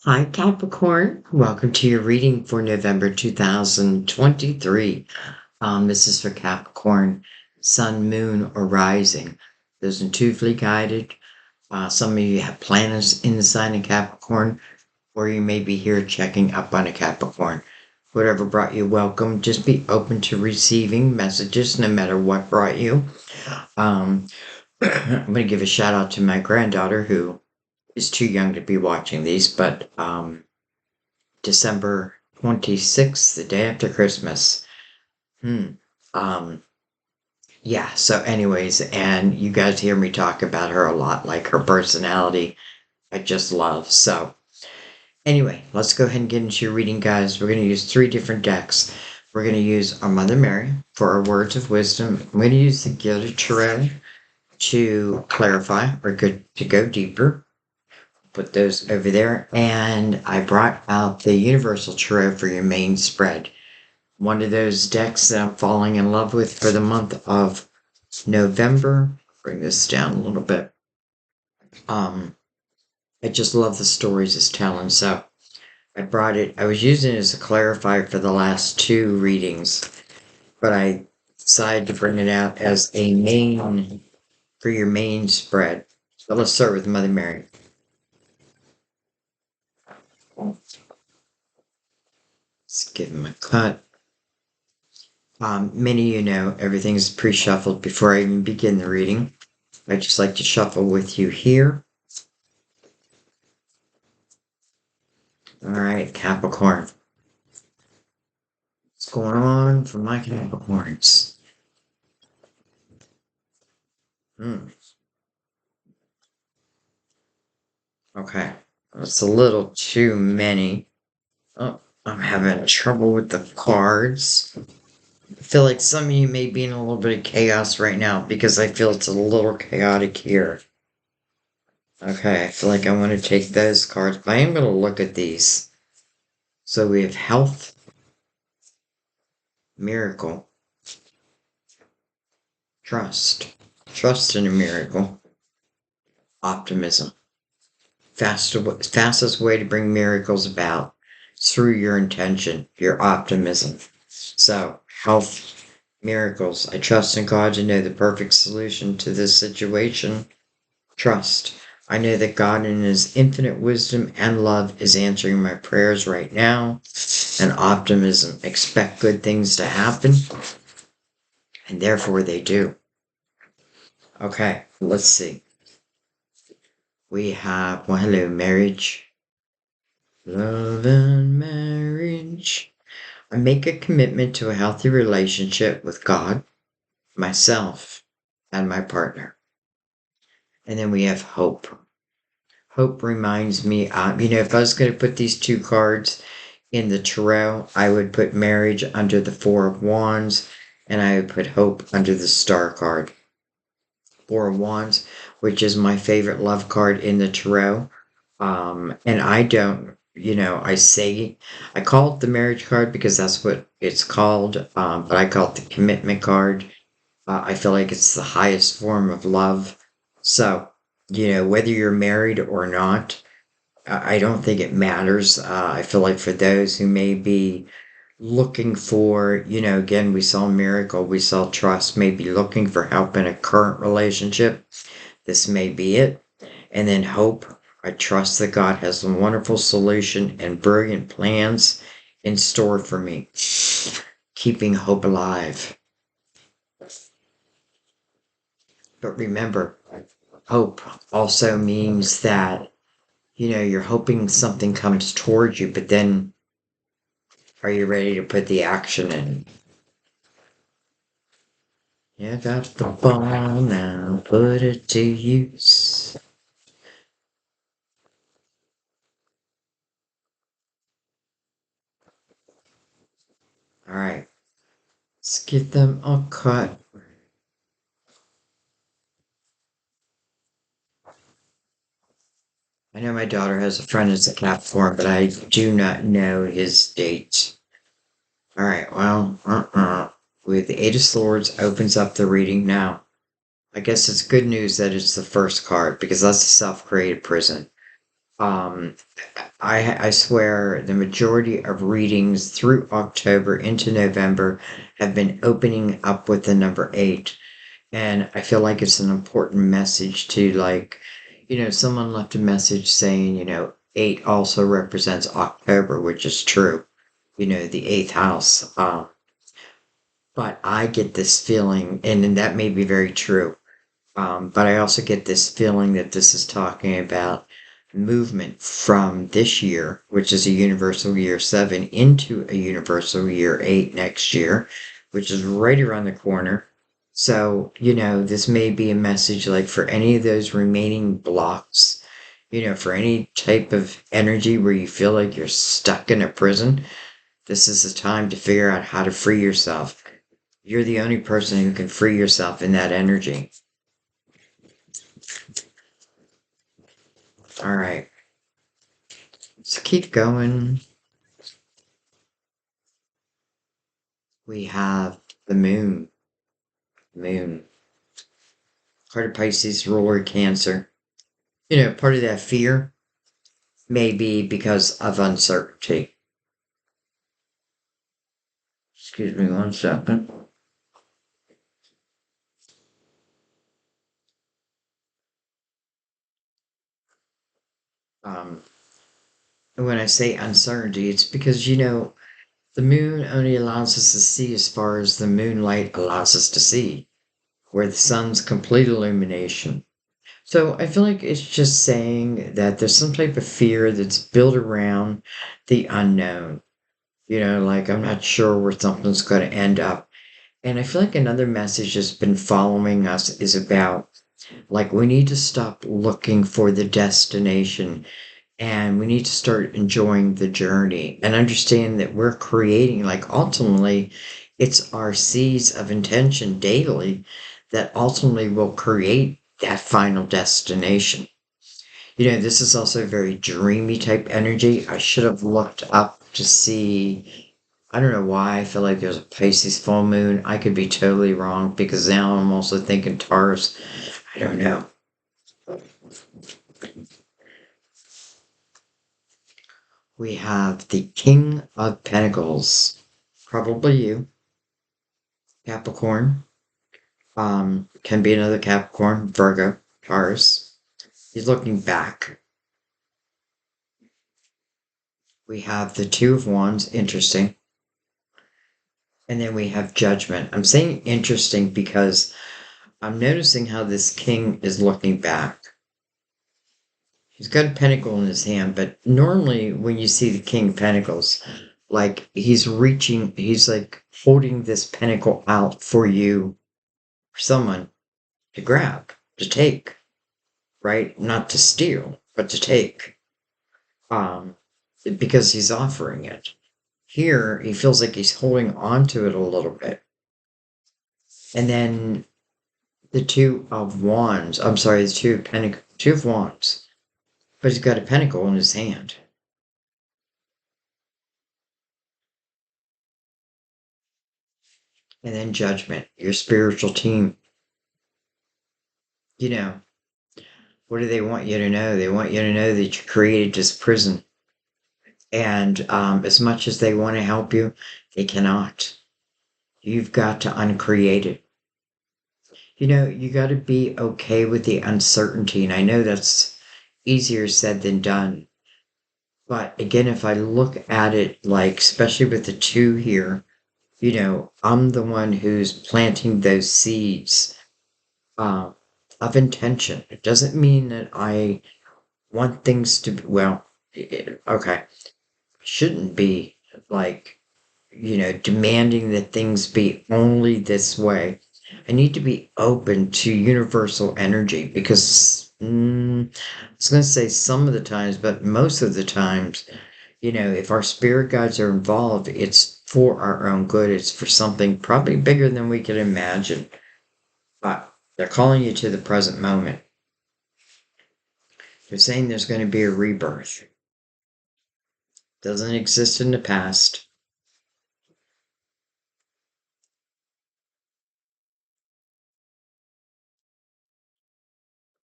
Hi, Capricorn. Welcome to your reading for November 2023. This is for Capricorn, Sun, Moon, or Rising. Those intuitively guided. Some of you have planets in the sign of Capricorn, or you may be here checking up on a Capricorn. Whatever brought you, welcome. Just be open to receiving messages no matter what brought you. Um, I'm going to give a shout out to my granddaughter who is too young to be watching these, but December 26th, the day after Christmas. Hmm. Um, yeah, so anyways, and you guys hear me talk about her a lot, like her personality, I just love. So anyway, let's go ahead and get into your reading, guys. We're going to use three different decks. We're going to use our Mother Mary for our words of wisdom. I'm going to use the Gilded Tarot to clarify or to go deeper. Put those over there. And I brought out the Universal Tarot for your main spread. One of those decks that I'm falling in love with for the month of November. Bring this down a little bit. I just love the stories it's telling. So I brought it. I was using it as a clarifier for the last two readings, but I decided to bring it out as a main for your main spread. So let's start with Mother Mary. Let's give him a cut. Many of you know everything's pre-shuffled before I even begin the reading. I just like to shuffle with you here. All right, Capricorn. What's going on for my Capricorns? Okay, that's a little too many. Oh, I'm having trouble with the cards. I feel like some of you may be in a little bit of chaos right now because I feel it's a little chaotic here. Okay, I feel like I want to take those cards, but I am going to look at these. So we have health, miracle, trust in a miracle, optimism. Fastest way to bring miracles about through your intention, your optimism. So, health, miracles. I trust in God to know the perfect solution to this situation. Trust. I know that God in his infinite wisdom and love is answering my prayers right now. And optimism. Expect good things to happen. And therefore they do. Okay, let's see. We have, well, hello, marriage. Love and marriage. I make a commitment to a healthy relationship with God, myself, and my partner. And then we have hope. Hope reminds me, if I was going to put these two cards in the tarot, I would put marriage under the Four of Wands, and I would put hope under the Star card. Four of Wands, which is my favorite love card in the tarot. And I don't, I call it the marriage card because that's what it's called, but I call it the commitment card. I feel like it's the highest form of love. So, whether you're married or not, I don't think it matters. I feel like for those who may be looking for, again, we saw miracle, we saw trust, maybe looking for help in a current relationship, this may be it. And then hope. I trust that God has a wonderful solution and brilliant plans in store for me. Keeping hope alive. But remember, hope also means that, you're hoping something comes towards you, but then are you ready to put the action in? You got the ball now, put it to use. All right, let's get them all cut. I know my daughter has a friend that's a Capricorn, but I do not know his date. All right, well, with the Eight of Swords opens up the reading now. I guess it's good news that it's the first card because that's a self-created prison. Um, I swear the majority of readings through October into November have been opening up with the number 8. And I feel like it's an important message to, like, someone left a message saying, 8 also represents October, which is true, the eighth house. But I get this feeling, and that may be very true. But I also get this feeling that this is talking about movement from this year, which is a universal year 7, into a universal year 8 next year, which is right around the corner. So, this may be a message like for any of those remaining blocks, for any type of energy where you feel like you're stuck in a prison, this is the time to figure out how to free yourself. You're the only person who can free yourself in that energy. All right. So keep going. We have the moon. Moon. Part of Pisces, ruler Cancer. Part of that fear may be because of uncertainty. Excuse me 1 second. Um, and when I say uncertainty, it's because, the moon only allows us to see as far as the moonlight allows us to see, where the sun's complete illumination. So I feel like it's just saying that there's some type of fear that's built around the unknown. Like I'm not sure where something's going to end up. And I feel like another message that's been following us is about like we need to stop looking for the destination and we need to start enjoying the journey and understand that we're creating, like ultimately, it's our seeds of intention daily that ultimately will create that final destination. This is also very dreamy type energy. I should have looked up to see. I don't know why I feel like there's a Pisces full moon. I could be totally wrong because now I'm also thinking Taurus. I don't know. We have the King of Pentacles. Probably you. Capricorn. Can be another Capricorn, Virgo, Taurus. He's looking back. We have the Two of Wands, interesting. And then we have Judgment. I'm saying interesting because I'm noticing how this king is looking back. He's got a pentacle in his hand, but normally when you see the King of Pentacles, like he's reaching, he's like holding this pentacle out for you, for someone to grab, to take, right? Not to steal, but to take. Um, because he's offering it. Here, he feels like he's holding on to it a little bit. And then the Two of Wands, I'm sorry, the Two of Wands. But he's got a pentacle in his hand. And then Judgment, your spiritual team. You know, what do they want you to know? They want you to know that you created this prison. And as much as they want to help you, they cannot. You've got to uncreate it. You got to be okay with the uncertainty. And I know that's easier said than done. But again, if I look at it, like, especially with the two here, I'm the one who's planting those seeds uh, of intention. It doesn't mean that I want things to be, well, okay, shouldn't be like, demanding that things be only this way. I need to be open to universal energy because I was going to say some of the times, but most of the times, if our spirit guides are involved, it's for our own good. It's for something probably bigger than we could imagine. But they're calling you to the present moment. They're saying there's going to be a rebirth. Doesn't exist in the past.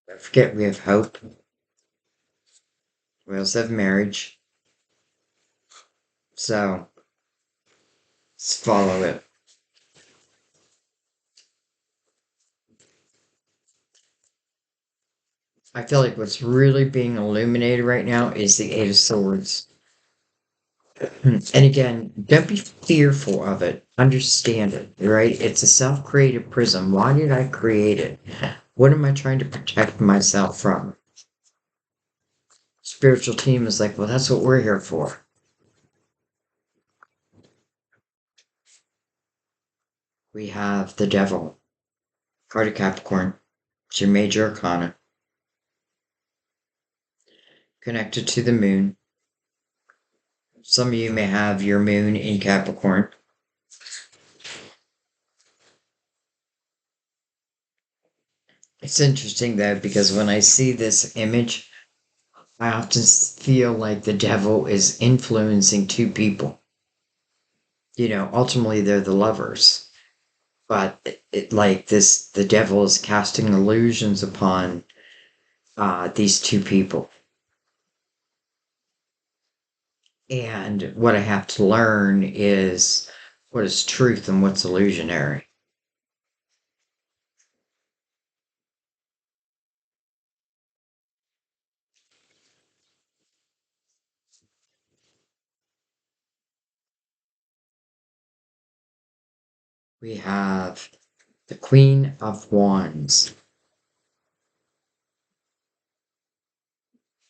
Don't forget we have hope. We also have marriage. So let's follow it. I feel like what's really being illuminated right now is the Eight of Swords. And again, don't be fearful of it. Understand it, right? It's a self created prism. Why did I create it? What am I trying to protect myself from? Spiritual team is like, well, that's what we're here for. We have the devil, card of Capricorn. It's your major arcana, connected to the moon. Some of you may have your moon in Capricorn. It's interesting though, because when I see this image, I often feel like the devil is influencing two people. Ultimately they're the lovers, but like this, the devil is casting illusions upon these two people. And what I have to learn is what is truth and what's illusionary. We have the Queen of Wands,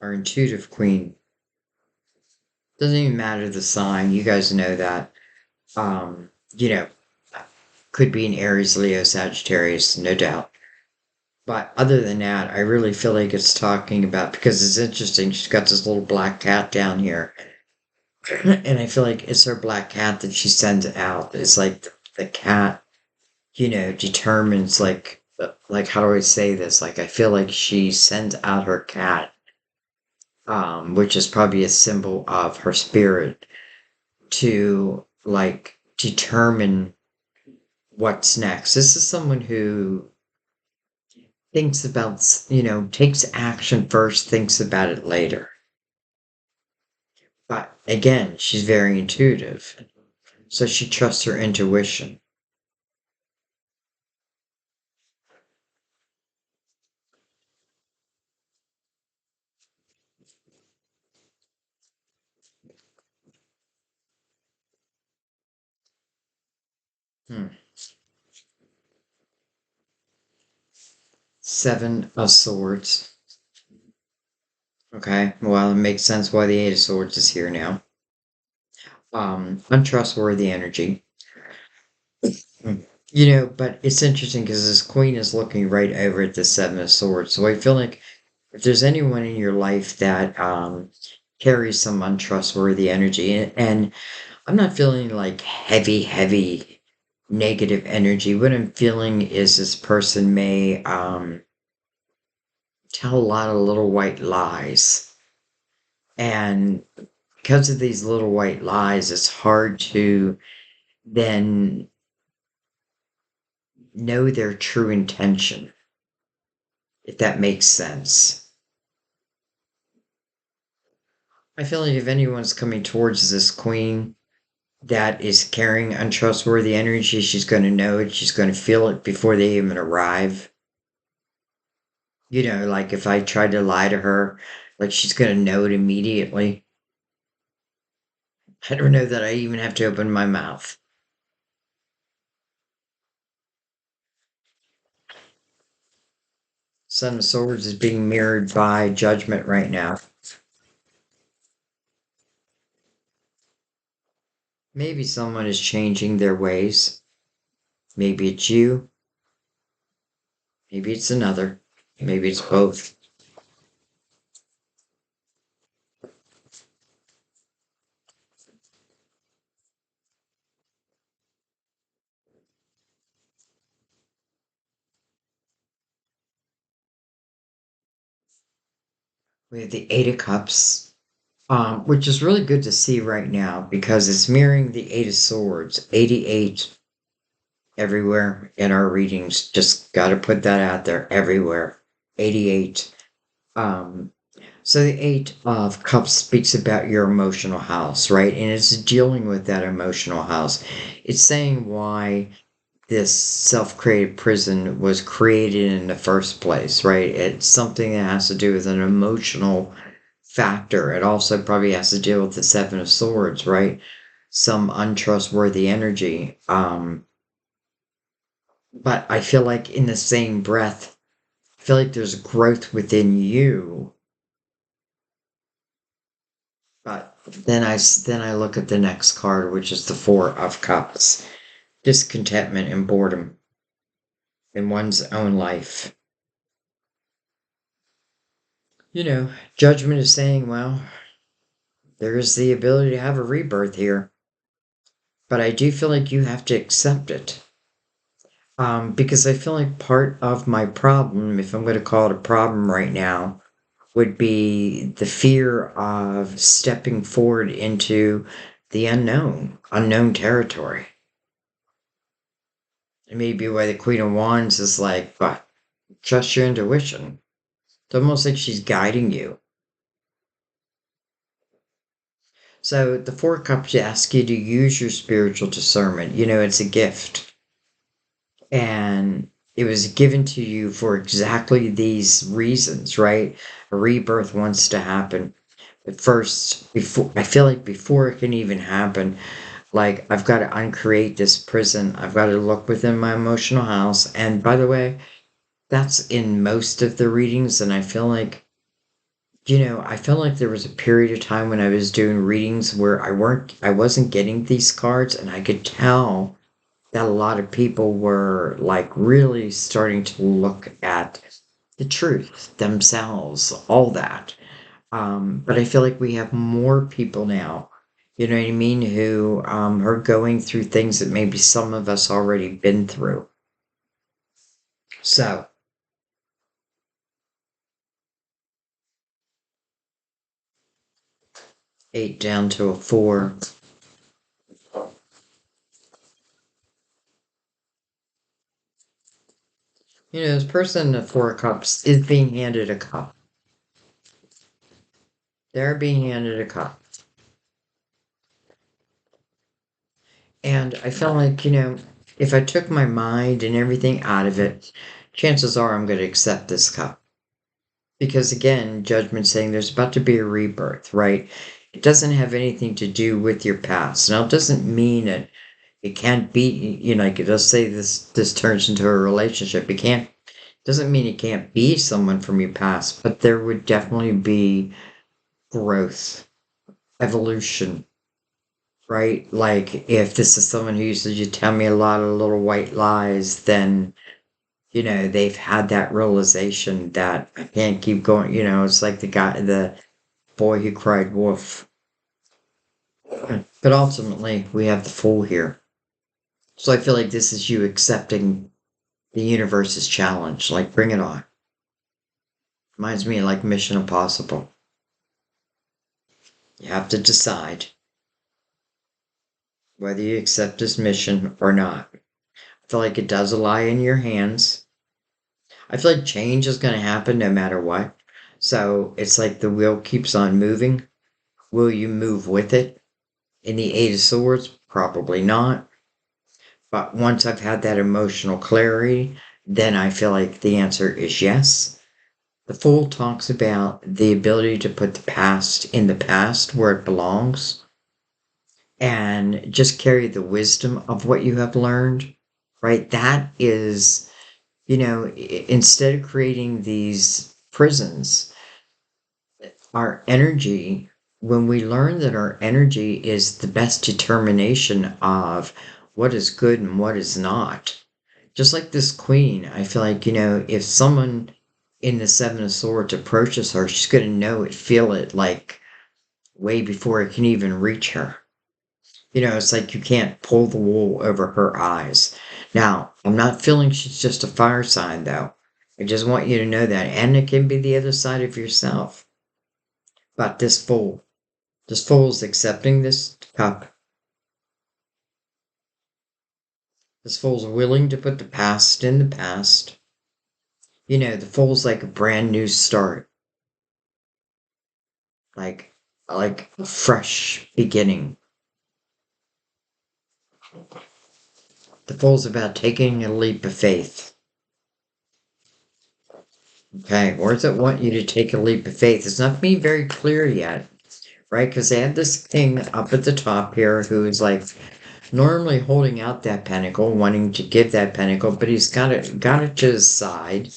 our intuitive queen. Doesn't even matter the sign, you guys know that. Um, you know, could be an Aries, Leo, Sagittarius, no doubt. But other than that, I really feel like it's talking about, because it's interesting, she's got this little black cat down here. And I feel like it's her black cat that she sends out. It's like the cat, determines like how do I say this? Like I feel like she sends out her cat, which is probably a symbol of her spirit to like determine what's next. This is someone who thinks about, takes action first, thinks about it later. But again, she's very intuitive. So she trusts her intuition. Hmm. Seven of Swords. Okay, well, it makes sense why the Eight of Swords is here now. Untrustworthy energy. Hmm. But it's interesting because this queen is looking right over at the Seven of Swords. So I feel like if there's anyone in your life that carries some untrustworthy energy, and I'm not feeling like heavy, heavy negative energy. What I'm feeling is this person may tell a lot of little white lies. And because of these little white lies, it's hard to then know their true intention, if that makes sense. I feel like if anyone's coming towards this queen that is carrying untrustworthy energy, she's going to know it. She's going to feel it before they even arrive. Like if I tried to lie to her, like she's going to know it immediately. I don't know that I even have to open my mouth. Son of Swords is being mirrored by Judgment right now. Maybe someone is changing their ways. Maybe it's you. Maybe it's another. Maybe it's both. We have the Eight of Cups, which is really good to see right now because it's mirroring the Eight of Swords. 88 everywhere in our readings. Just got to put that out there everywhere. 88. Um, So the Eight of Cups speaks about your emotional house, right? And it's dealing with that emotional house. It's saying why this self-created prison was created in the first place, right? It's something that has to do with an emotional factor. It also probably has to deal with the Seven of Swords, right? Some untrustworthy energy. But I feel like in the same breath, I feel like there's growth within you. But then I look at the next card, which is the Four of Cups. Discontentment and boredom in one's own life. Judgment is saying, well, there is the ability to have a rebirth here, but I do feel like you have to accept it. Because I feel like part of my problem, if I'm going to call it a problem right now, would be the fear of stepping forward into the unknown territory. And maybe why the Queen of Wands is like, but trust your intuition. It's almost like she's guiding you. So the Four Cups ask you to use your spiritual discernment. It's a gift. And it was given to you for exactly these reasons, right? A rebirth wants to happen. But first, before I feel like before it can even happen, like I've got to uncreate this prison. I've got to look within my emotional house. And by the way, that's in most of the readings. And I felt like there was a period of time when I was doing readings where I wasn't getting these cards, and I could tell that a lot of people were like really starting to look at the truth themselves, all that. But I feel like we have more people now, you know what I mean, who are going through things that maybe some of us already been through. So, eight down to a four. This person in the Four of Cups is being handed a cup. They're being handed a cup. And I felt like, if I took my mind and everything out of it, chances are I'm going to accept this cup. Because again, judgment saying there's about to be a rebirth, right? It doesn't have anything to do with your past. Now, it doesn't mean that it can't be, like let's say this turns into a relationship. Doesn't mean it can't be someone from your past, but there would definitely be growth, evolution, right? Like if this is someone who used to just tell me a lot of little white lies, then they've had that realization that I can't keep going. It's like the boy who cried wolf. But ultimately, we have the Fool here. So I feel like this is you accepting the universe's challenge. Like, bring it on. Reminds me of like Mission Impossible. You have to decide whether you accept this mission or not. I feel like it does lie in your hands. I feel like change is going to happen no matter what. So it's like the wheel keeps on moving. Will you move with it? In the Eight of Swords, probably not. But once I've had that emotional clarity, then I feel like the answer is yes. The Fool talks about the ability to put the past in the past where it belongs and just carry the wisdom of what you have learned, right? That is, instead of creating these prisons, our energy, when we learn that our energy is the best determination of what is good and what is not, just like this queen, I feel like, if someone in the Seven of Swords approaches her, she's going to know it, feel it, like way before it can even reach her. It's like you can't pull the wool over her eyes. Now, I'm not feeling she's just a fire sign, though. I just want you to know that. And it can be the other side of yourself. But this fool's accepting this cup. This fool's willing to put the past in the past. The fool's like a brand new start. like a fresh beginning. The Fool's about taking a leap of faith. Okay, where does it want you to take a leap of faith? It's not being very clear yet, right? Because they have this king up at the top here who's like normally holding out that pentacle, wanting to give that pentacle, but he's got it to his side.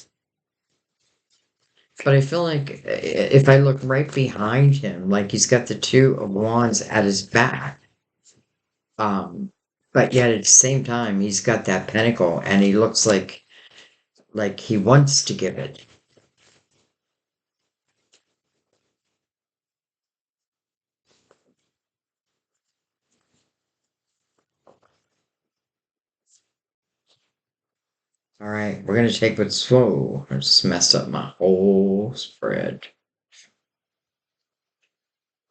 But I feel like if I look right behind him, like he's got the two of wands at his back. Um, but yet at the same time, he's got that pentacle, and he looks like he wants to give it. All right, we're gonna take what's whoa. I just messed up my whole spread.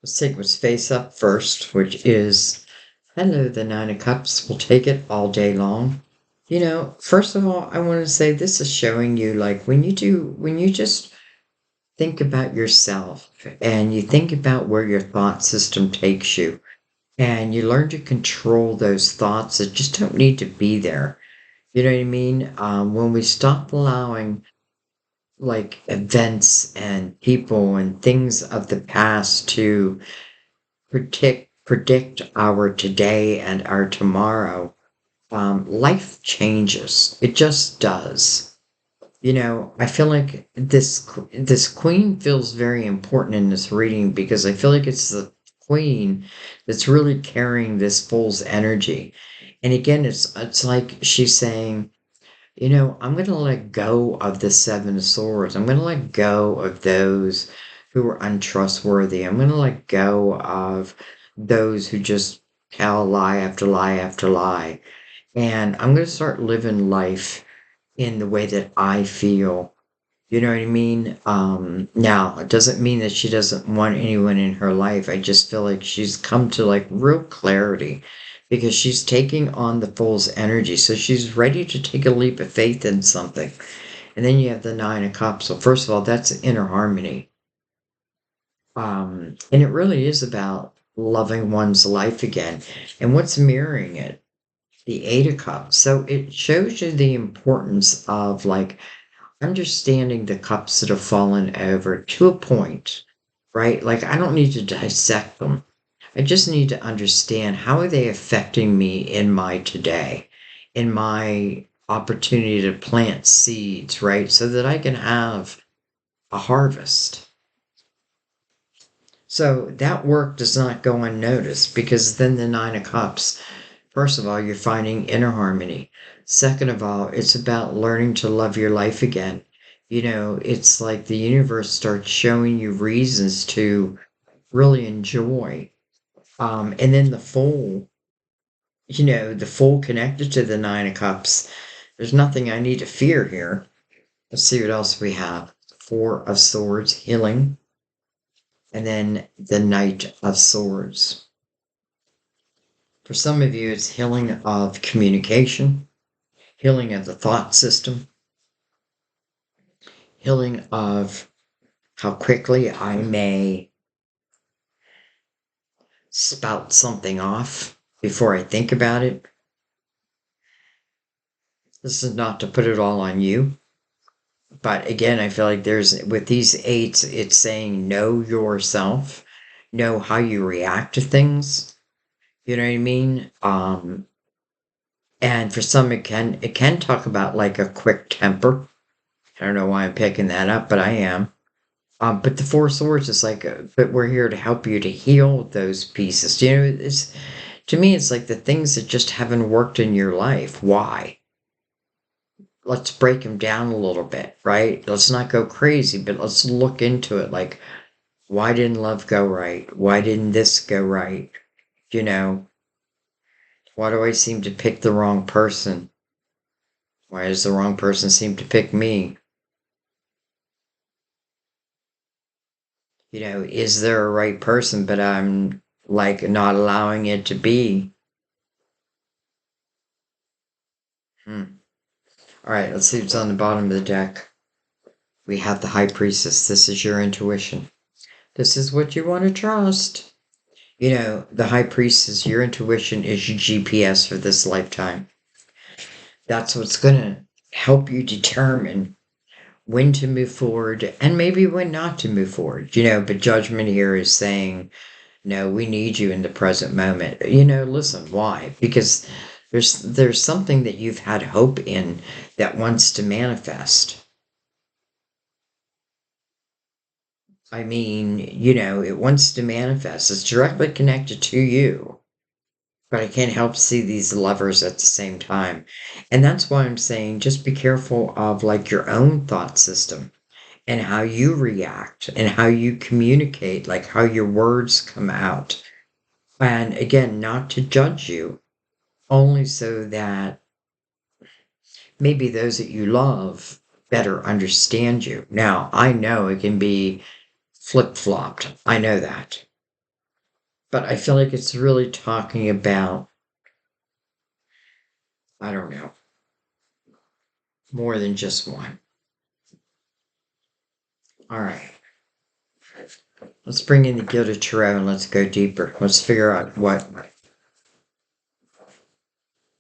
Let's take what's face up first, which is hello, the Nine of Cups. We'll take it all day long. First of all, I want to say this is showing you like when you just think about yourself and you think about where your thought system takes you and you learn to control those thoughts that just don't need to be there. You know what I mean? When we stop allowing like events and people and things of the past to predict our today and our tomorrow, life changes. It just does. I feel like this queen feels very important in this reading because I feel like it's the queen that's really carrying this fool's energy. And again, it's like she's saying, I'm going to let go of the Seven of Swords. I'm going to let go of those who are untrustworthy. I'm going to let go of those who just tell lie after lie after lie. And I'm going to start living life in the way that I feel. You know what I mean? Now, it doesn't mean that she doesn't want anyone in her life. I just feel like she's come to like real clarity because she's taking on the Fool's energy. So she's ready to take a leap of faith in something. And then you have the Nine of Cups. So first of all, that's inner harmony. And it really is about loving one's life again. And what's mirroring it? The Eight of Cups. So it shows you the importance of like understanding the cups that have fallen over to a point, right? Like I don't need to dissect them. I just need to understand how are they affecting me in my today, in my opportunity to plant seeds, right? So that I can have a harvest. So that work does not go unnoticed because then the Nine of Cups, first of all, you're finding inner harmony. Second of all, it's about learning to love your life again. It's like the universe starts showing you reasons to really enjoy. And then the Fool connected to the Nine of Cups. There's nothing I need to fear here. Let's see what else we have. Four of Swords, healing. And then the Knight of Swords. For some of you, it's healing of communication, healing of the thought system, healing of how quickly I may spout something off before I think about it. This is not to put it all on you. But again, I feel like with these eights, it's saying know yourself, know how you react to things. You know what I mean? And for some, it can talk about like a quick temper. I don't know why I'm picking that up, but I am. But the Four Swords is like, but we're here to help you to heal those pieces. It's to me, it's like the things that just haven't worked in your life. Why? Let's break them down a little bit, right? Let's not go crazy, but let's look into it. Like, why didn't love go right? Why didn't this go right? You know, why do I seem to pick the wrong person? Why does the wrong person seem to pick me? Is there a right person, but I'm like not allowing it to be? All right, let's see what's on the bottom of the deck. We have the High Priestess. This is your intuition. This is what you want to trust. You know, the high priestess, your intuition is your GPS for this lifetime. That's what's going to help you determine when to move forward and maybe when not to move forward. You know, but judgment here is saying, no, we need you in the present moment. You know, listen, why? Because there's something that you've had hope in that wants to manifest. I mean, you know, it wants to manifest. It's directly connected to you. But I can't help see these levers at the same time. And that's why I'm saying just be careful of like your own thought system and how you react and how you communicate, like how your words come out. And again, not to judge you, only so that maybe those that you love better understand you. Now, I know it can be flip flopped. I know that. But I feel like it's really talking about, I don't know, more than just one. All right. Let's bring in the Gilded Tarot and let's go deeper. Let's figure out what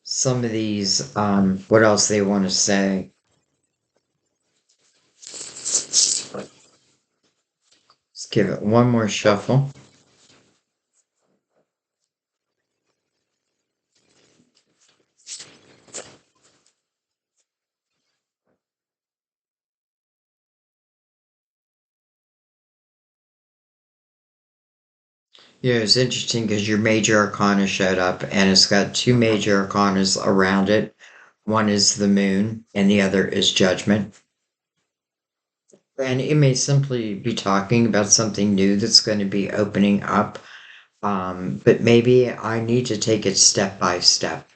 some of these, what else they want to say. Let's give it one more shuffle. Yeah, it's interesting because your major arcana showed up and it's got two major arcanas around it. One is the moon and the other is judgment. And it may simply be talking about something new that's going to be opening up. But maybe I need to take it step by step.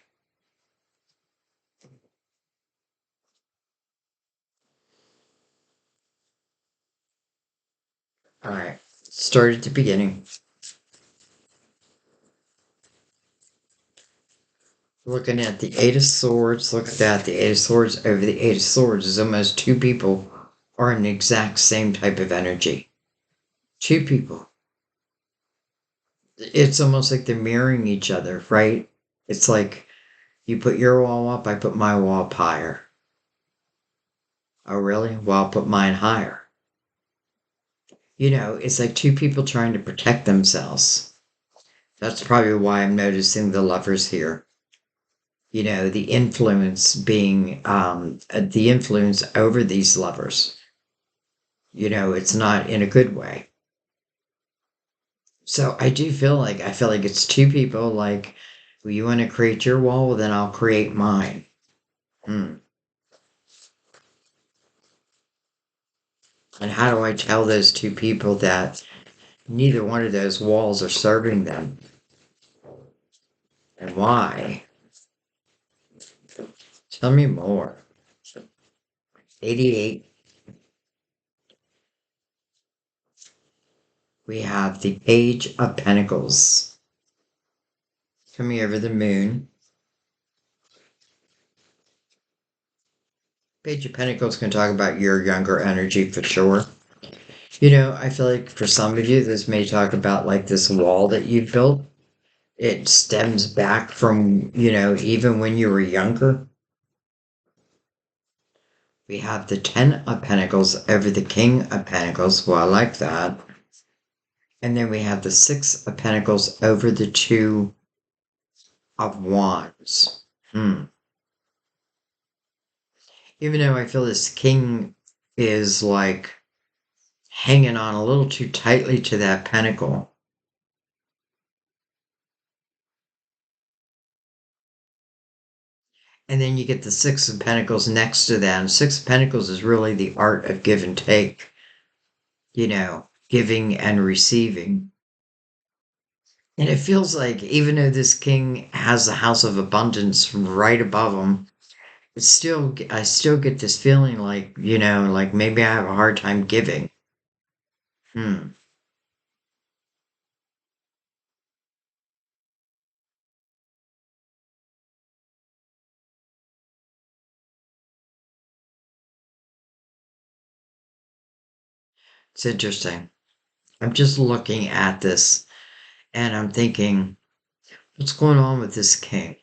All right, start at the beginning. Looking at the Eight of Swords, look at that. The Eight of Swords over the Eight of Swords is almost two people are in the exact same type of energy. Two people. It's almost like they're mirroring each other, right? It's like you put your wall up, I put my wall up higher. Oh, really? Well, I'll put mine higher. You know, it's like two people trying to protect themselves. That's probably why I'm noticing the lovers here. You know, the influence being, the influence over these lovers. You know, it's not in a good way. So I feel like it's two people like, well, you want to create your wall, well, then I'll create mine. Hmm. And how do I tell those two people that neither one of those walls are serving them? And why? Tell me more. 88. We have the Page of Pentacles coming over the moon. Page of Pentacles can talk about your younger energy for sure. You know, I feel like for some of you, this may talk about like this wall that you built. It stems back from, you know, even when you were younger. We have the Ten of Pentacles over the King of Pentacles. Well, I like that. And then we have the Six of Pentacles over the Two of Wands. Hmm. Even though I feel this King is like hanging on a little too tightly to that pentacle. And then you get the Six of Pentacles next to that. And Six of Pentacles is really the art of give and take, you know, giving and receiving. And it feels like even though this king has the house of abundance right above him, it's still I still get this feeling like, you know, like maybe I have a hard time giving. Hmm. It's interesting. I'm just looking at this and I'm thinking, what's going on with this king?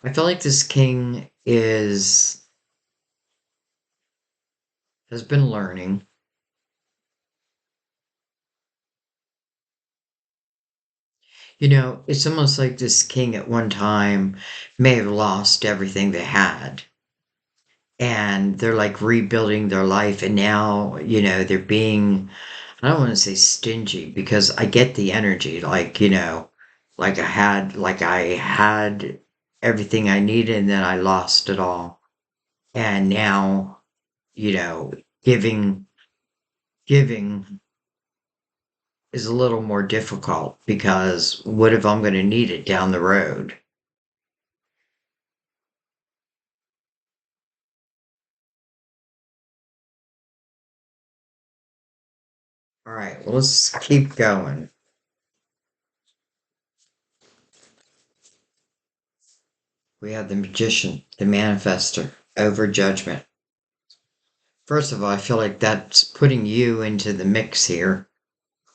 I feel like this king is has been learning. It's almost like this king at one time may have lost everything they had. And they're like rebuilding their life. And now, they're being, I don't want to say stingy because I get the energy. Like I had everything I needed and then I lost it all. And now, you know, giving, giving is a little more difficult because what if I'm going to need it down the road? All right, well, let's keep going. We have the magician, the manifester, over judgment. First of all, I feel like that's putting you into the mix here.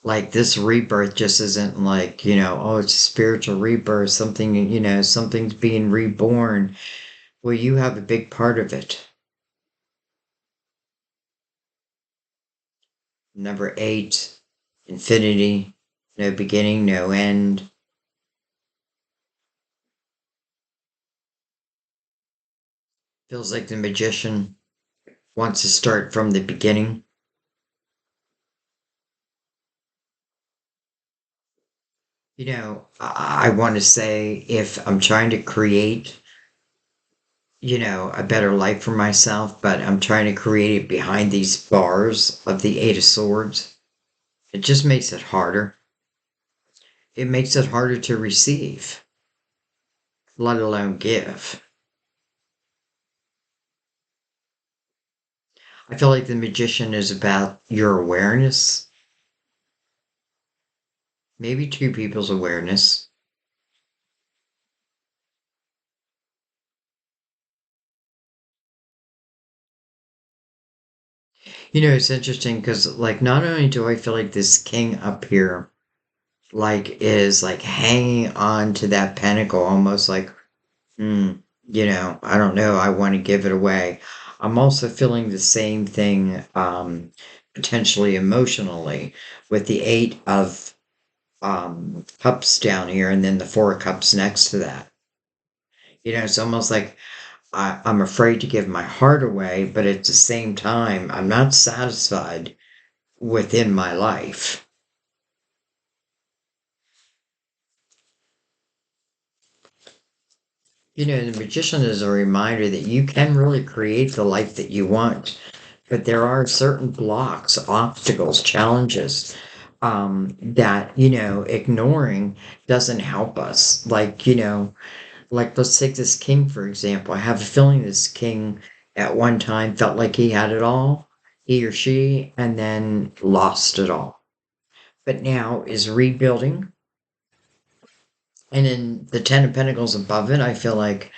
Like this rebirth just isn't like, oh, it's a spiritual rebirth, something, something's being reborn. Well, you have a big part of it. Number 8, infinity, no beginning, no end. Feels like the magician wants to start from the beginning. I want to say if I'm trying to create, a better life for myself, but I'm trying to create it behind these bars of the 8 of Swords, it just makes it harder. It makes it harder to receive, let alone give. I feel like the magician is about your awareness, maybe two people's awareness. It's interesting because, like, not only do I feel like this king up here, like, is like hanging on to that pentacle, almost like, hmm, I don't know, I want to give it away. I'm also feeling the same thing, potentially emotionally, with the 8 of Cups down here and then the 4 of Cups next to that. It's almost like I'm afraid to give my heart away, but at the same time, I'm not satisfied within my life. The magician is a reminder that you can really create the life that you want, but there are certain blocks, obstacles, challenges that, ignoring doesn't help us. Like let's take this king, for example. I have a feeling this king at one time felt like he had it all, he or she, and then lost it all. But now is rebuilding. And in the Ten of Pentacles above it, I feel like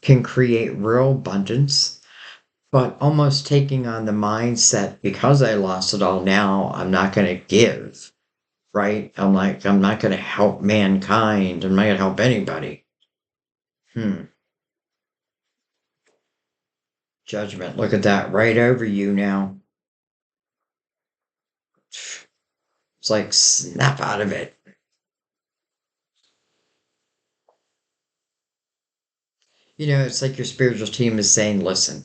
can create real abundance, but almost taking on the mindset because I lost it all now, I'm not going to give, right? I'm like, I'm not going to help mankind. I'm not going to help anybody. Hmm. Judgment. Look at that right over you now. It's like snap out of it. It's like your spiritual team is saying, listen,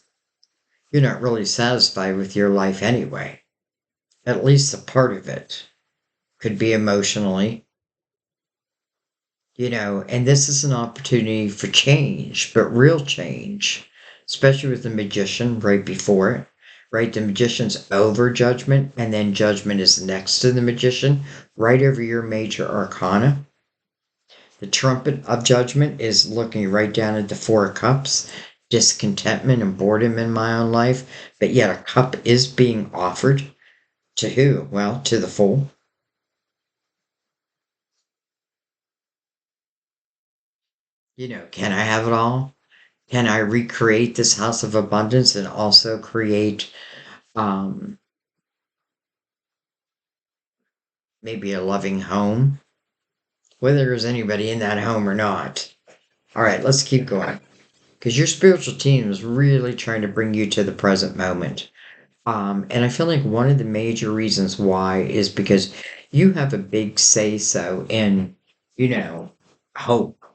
you're not really satisfied with your life anyway. At least a part of it could be emotionally, and this is an opportunity for change, but real change, especially with the magician right before it, right? The magician's over judgment, and then judgment is next to the magician, right over your major arcana. The trumpet of judgment is looking right down at the 4 of Cups, discontentment and boredom in my own life, but yet a cup is being offered to who? Well, to the Fool. Can I have it all? Can I recreate this house of abundance and also create um, maybe a loving home, whether there's anybody in that home or not. All right, let's keep going. Because your spiritual team is really trying to bring you to the present moment. And I feel like one of the major reasons why is because you have a big say so in, you know, hope,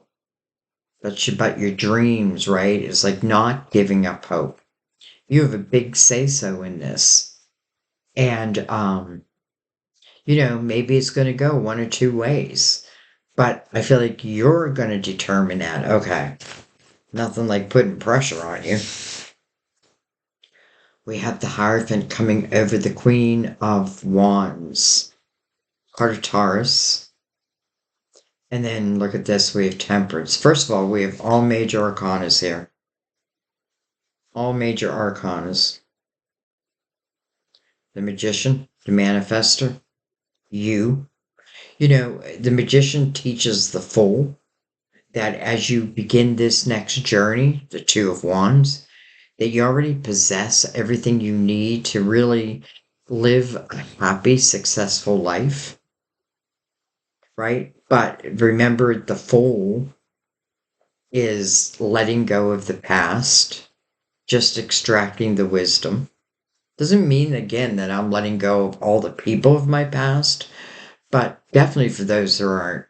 but your dreams, right? It's like not giving up hope. You have a big say so in this. And, maybe it's going to go one or two ways. But I feel like you're going to determine that. Okay, nothing like putting pressure on you. We have the Hierophant coming over the Queen of Wands, card of Taurus. And then look at this, we have Temperance. First of all, we have all major arcanas here. All major arcanas. The Magician, the Manifester, you. The Magician teaches the Fool that as you begin this next journey, the Two of Wands, that you already possess everything you need to really live a happy, successful life, right? But remember, the Fool is letting go of the past, just extracting the wisdom. Doesn't mean, again, that I'm letting go of all the people of my past, but definitely for those who aren't,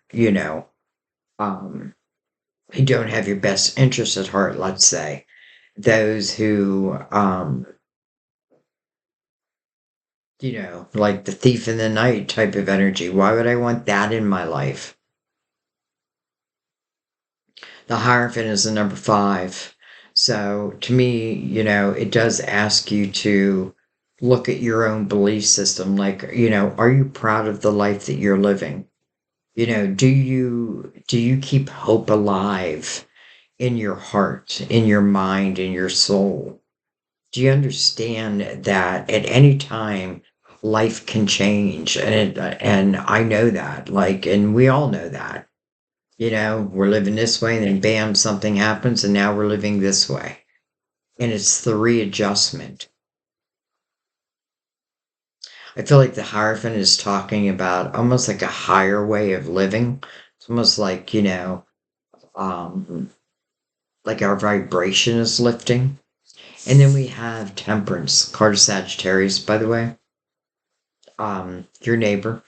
um, who don't have your best interest at heart, let's say, those who, like the thief in the night type of energy. Why would I want that in my life? The Hierophant is the number 5. So to me, it does ask you to look at your own belief system. Like, are you proud of the life that you're living? Do you keep hope alive in your heart, in your mind, in your soul? Do you understand that at any time life can change? And I know that, like, and we all know that. We're living this way, and then bam, something happens, and now we're living this way. And it's the readjustment. I feel like the Hierophant is talking about almost like a higher way of living. It's almost like, um, like our vibration is lifting. And then we have Temperance, card of Sagittarius, by the way. Your neighbor.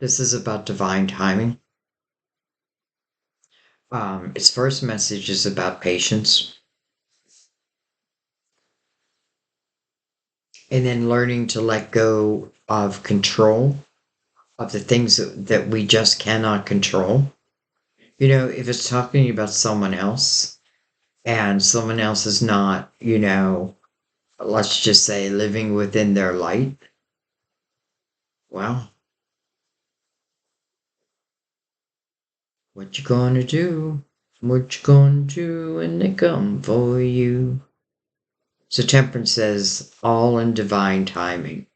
This is about divine timing. Its first message is about patience, and then learning to let go of control of the things that we just cannot control. If it's talking about someone else and someone else is not, let's just say living within their light, well, what you gonna do? What you gonna do when they come for you? So Temperance says, all in divine timing.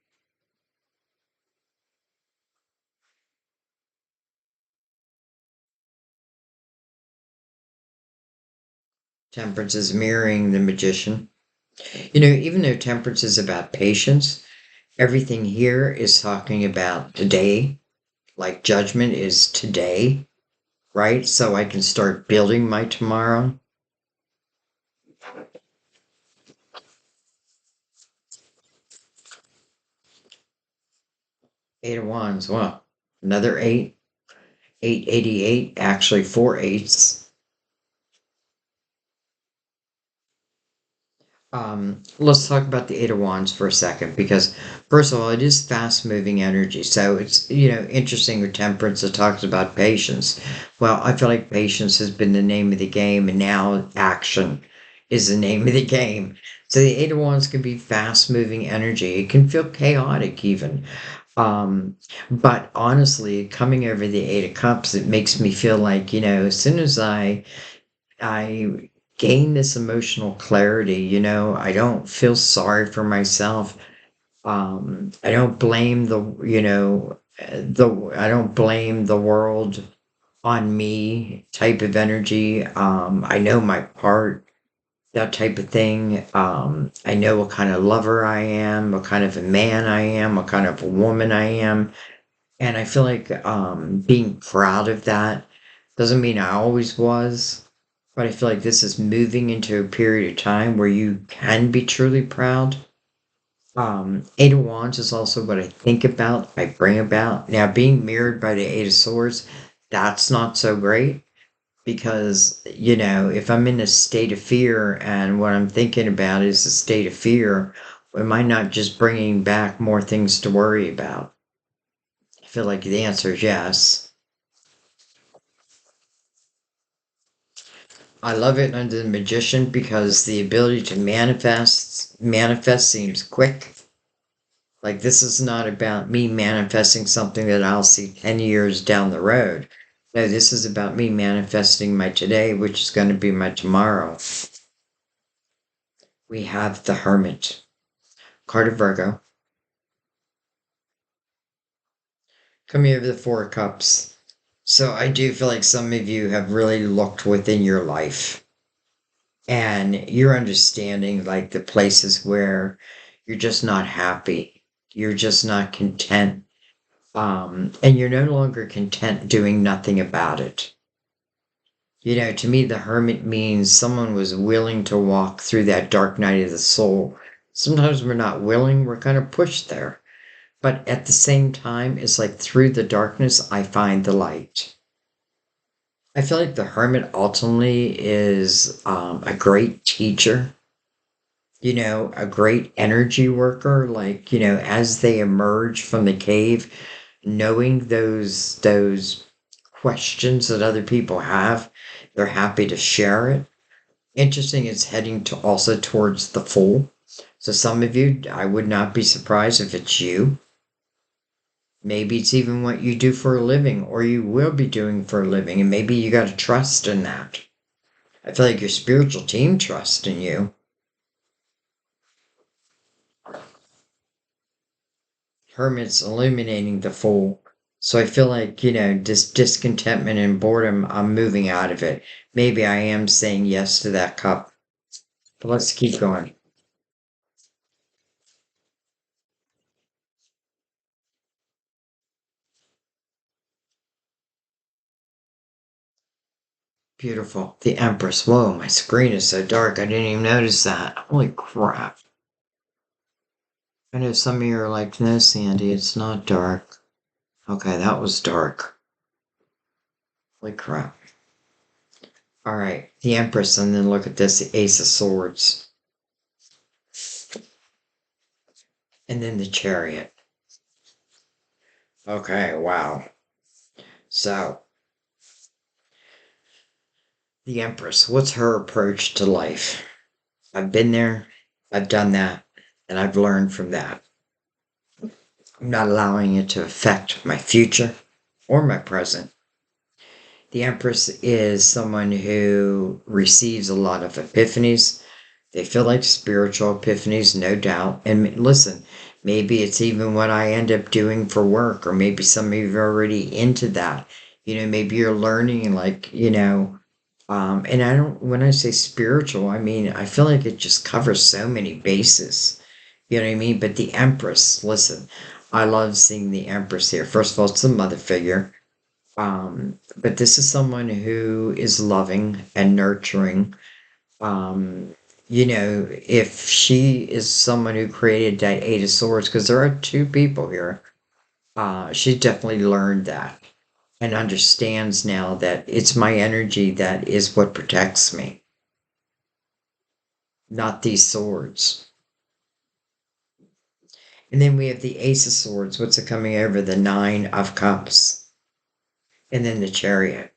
Temperance is mirroring the Magician. Even though Temperance is about patience, everything here is talking about today, like Judgment is today, right? So I can start building my tomorrow. Eight of Wands, well, another 8, 888, actually 4 8s. Let's talk about the Eight of Wands for a second, because first of all, it is fast moving energy. So it's, interesting with Temperance, it talks about patience. Well, I feel like patience has been the name of the game, and now action is the name of the game. So the Eight of Wands can be fast moving energy. It can feel chaotic even. But honestly, coming over the Eight of Cups, it makes me feel like, as soon as I gain this emotional clarity, I don't feel sorry for myself. I don't blame I don't blame the world on me type of energy. I know my part that type of thing. I know what kind of lover I am, what kind of a man I am, what kind of a woman I am. And I feel like being proud of that doesn't mean I always was, but I feel like this is moving into a period of time where you can be truly proud. Eight of Wands is also what I think about, I bring about. Now, being mirrored by the Eight of Swords, that's not so great because, if I'm in a state of fear and what I'm thinking about is a state of fear, am I not just bringing back more things to worry about? I feel like the answer is yes. I love it under the Magician because the ability to manifest seems quick. Like this is not about me manifesting something that I'll see 10 years down the road. No, this is about me manifesting my today, which is going to be my tomorrow. We have the Hermit, card of Virgo. Come here, the Four of Cups. So I do feel like some of you have really looked within your life and you're understanding like the places where you're just not happy. You're just not content. And you're no longer content doing nothing about it. To me, the hermit means someone was willing to walk through that dark night of the soul. Sometimes we're not willing, we're kind of pushed there. But at the same time, it's like through the darkness, I find the light. I feel like the hermit ultimately is a great teacher, a great energy worker. Like, as they emerge from the cave, knowing those questions that other people have, they're happy to share it. Interesting, it's heading to also towards the Fool. So some of you, I would not be surprised if it's you. Maybe it's even what you do for a living, or you will be doing for a living, and maybe you got to trust in that. I feel like your spiritual team trusts in you. Hermit's illuminating the Fool. So I feel like, this discontentment and boredom, I'm moving out of it. Maybe I am saying yes to that cup. But let's keep going. Beautiful. The Empress. Whoa, my screen is so dark. I didn't even notice that. Holy crap. I know some of you are like, no, Sandy, it's not dark. Okay, that was dark. Holy crap. All right, the Empress, and then look at this, the Ace of Swords. And then the Chariot. Okay, wow. So, the Empress, what's her approach to life? I've been there, I've done that, and I've learned from that. I'm not allowing it to affect my future or my present. The Empress is someone who receives a lot of epiphanies. They feel like spiritual epiphanies, no doubt. And listen, maybe it's even what I end up doing for work, or maybe some of you are already into that. Maybe you're learning, like, and I don't, when I say spiritual, I mean, I feel like it just covers so many bases. You know what I mean? But the Empress, listen, I love seeing the Empress here. First of all, it's a mother figure. But this is someone who is loving and nurturing. Um, if she is someone who created that Eight of Swords, because there are two people here, she definitely learned that and understands now that it's my energy that is what protects me, not these swords. And then we have the Ace of Swords. What's it coming over? The Nine of Cups. And then the Chariot.